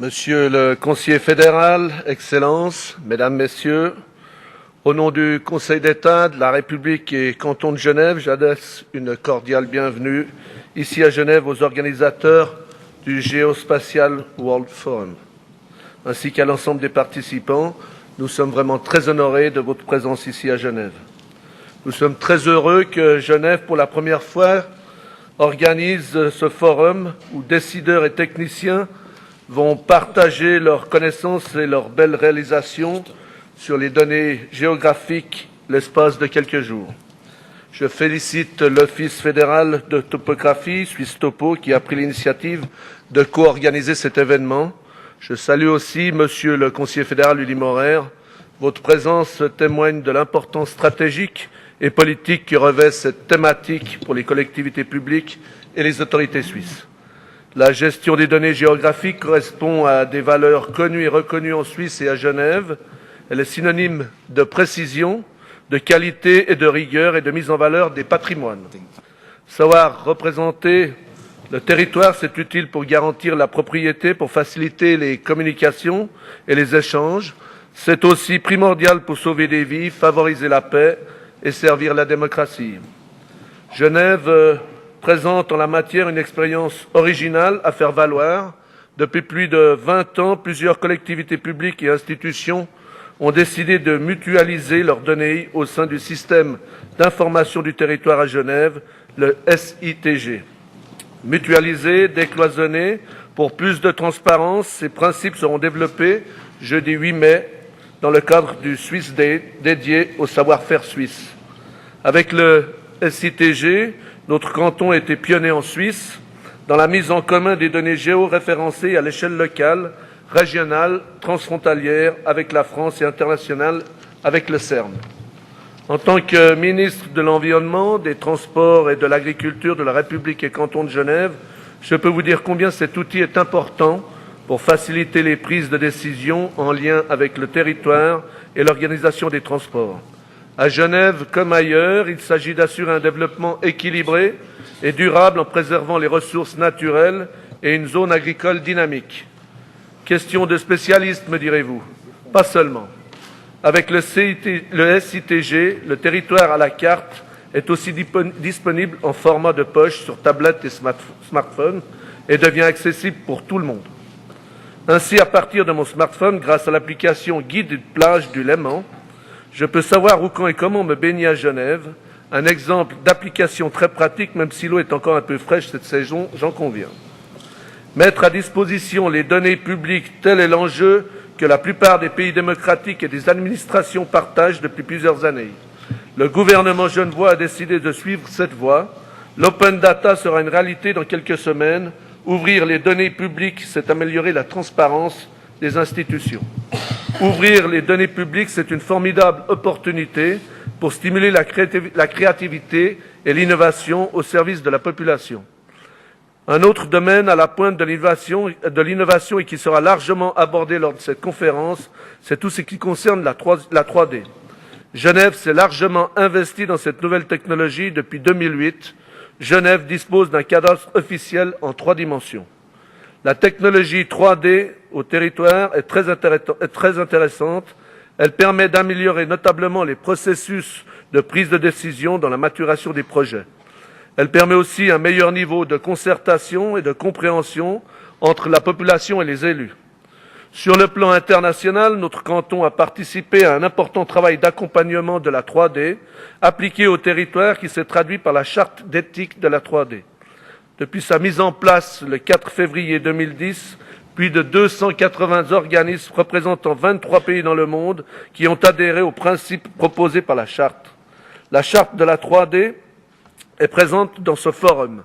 Monsieur le conseiller fédéral, Excellences, Mesdames, Messieurs, au nom du Conseil d'État de la République et canton de Genève, j'adresse une cordiale bienvenue ici à Genève aux organisateurs du Geospatial World Forum, ainsi qu'à l'ensemble des participants. Nous sommes vraiment très honorés de votre présence ici à Genève. Nous sommes très heureux que Genève, pour la première fois, organise ce forum où décideurs et techniciens vont partager leurs connaissances et leurs belles réalisations sur les données géographiques l'espace de quelques jours. Je félicite l'Office fédéral de topographie, Suisse Topo, qui a pris l'initiative de co-organiser cet événement. Je salue aussi Monsieur le conseiller fédéral Uli Maurer. Votre présence témoigne de l'importance stratégique et politique que revêt cette thématique pour les collectivités publiques et les autorités suisses. La gestion des données géographiques correspond à des valeurs connues et reconnues en Suisse et à Genève. Elle est synonyme de précision, de qualité et de rigueur et de mise en valeur des patrimoines. Savoir représenter le territoire, c'est utile pour garantir la propriété, pour faciliter les communications et les échanges. C'est aussi primordial pour sauver des vies, favoriser la paix et servir la démocratie. Genève présente en la matière une expérience originale à faire valoir. Depuis plus de 20 ans, plusieurs collectivités publiques et institutions ont décidé de mutualiser leurs données au sein du système d'information du territoire à Genève, le SITG. Mutualiser, décloisonner, pour plus de transparence, ces principes seront développés jeudi 8 mai dans le cadre du Swiss Day dédié au savoir-faire suisse. Avec le SITG, notre canton a été pionnier en Suisse dans la mise en commun des données géoréférencées à l'échelle locale, régionale, transfrontalière avec la France et internationale avec le CERN. En tant que ministre de l'Environnement, des Transports et de l'Agriculture de la République et canton de Genève, je peux vous dire combien cet outil est important pour faciliter les prises de décision en lien avec le territoire et l'organisation des transports. À Genève comme ailleurs, il s'agit d'assurer un développement équilibré et durable en préservant les ressources naturelles et une zone agricole dynamique. Question de spécialiste, me direz-vous? Pas seulement. Avec le SITG, le territoire à la carte est aussi disponible en format de poche sur tablette et smartphone et devient accessible pour tout le monde. Ainsi, à partir de mon smartphone, grâce à l'application Guide de plage du Léman, je peux savoir où, quand et comment me baigner à Genève. Un exemple d'application très pratique, même si l'eau est encore un peu fraîche cette saison, j'en conviens. Mettre à disposition les données publiques, tel est l'enjeu que la plupart des pays démocratiques et des administrations partagent depuis plusieurs années. Le gouvernement genevois a décidé de suivre cette voie. L'open data sera une réalité dans quelques semaines. Ouvrir les données publiques, c'est améliorer la transparence des institutions. Ouvrir les données publiques, c'est une formidable opportunité pour stimuler la créativité et l'innovation au service de la population. Un autre domaine à la pointe de l'innovation et qui sera largement abordé lors de cette conférence, c'est tout ce qui concerne la 3D. Genève s'est largement investie dans cette nouvelle technologie depuis 2008. Genève dispose d'un cadastre officiel en 3 dimensions. La technologie 3D au territoire est très intéressante. Elle permet d'améliorer notablement les processus de prise de décision dans la maturation des projets. Elle permet aussi un meilleur niveau de concertation et de compréhension entre la population et les élus. Sur le plan international, notre canton a participé à un important travail d'accompagnement de la 3D appliquée au territoire qui s'est traduit par la charte d'éthique de la 3D. Depuis sa mise en place le 4 février 2010, plus de 280 organismes représentant 23 pays dans le monde qui ont adhéré aux principes proposés par la charte. La charte de la 3D est présente dans ce forum.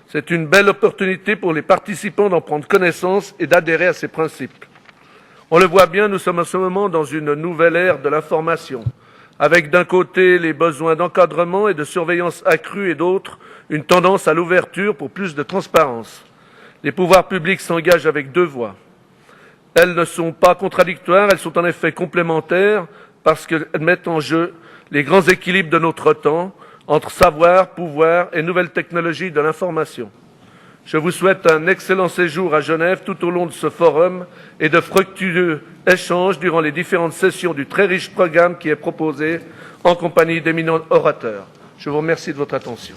C'est une belle opportunité pour les participants d'en prendre connaissance et d'adhérer à ces principes. On le voit bien, nous sommes en ce moment dans une nouvelle ère de l'information, avec d'un côté les besoins d'encadrement et de surveillance accrue et d'autre, une tendance à l'ouverture pour plus de transparence. Les pouvoirs publics s'engagent avec 2 voies. Elles ne sont pas contradictoires, elles sont en effet complémentaires parce qu'elles mettent en jeu les grands équilibres de notre temps entre savoir, pouvoir et nouvelles technologies de l'information. Je vous souhaite un excellent séjour à Genève tout au long de ce forum et de fructueux échanges durant les différentes sessions du très riche programme qui est proposé en compagnie d'éminents orateurs. Je vous remercie de votre attention.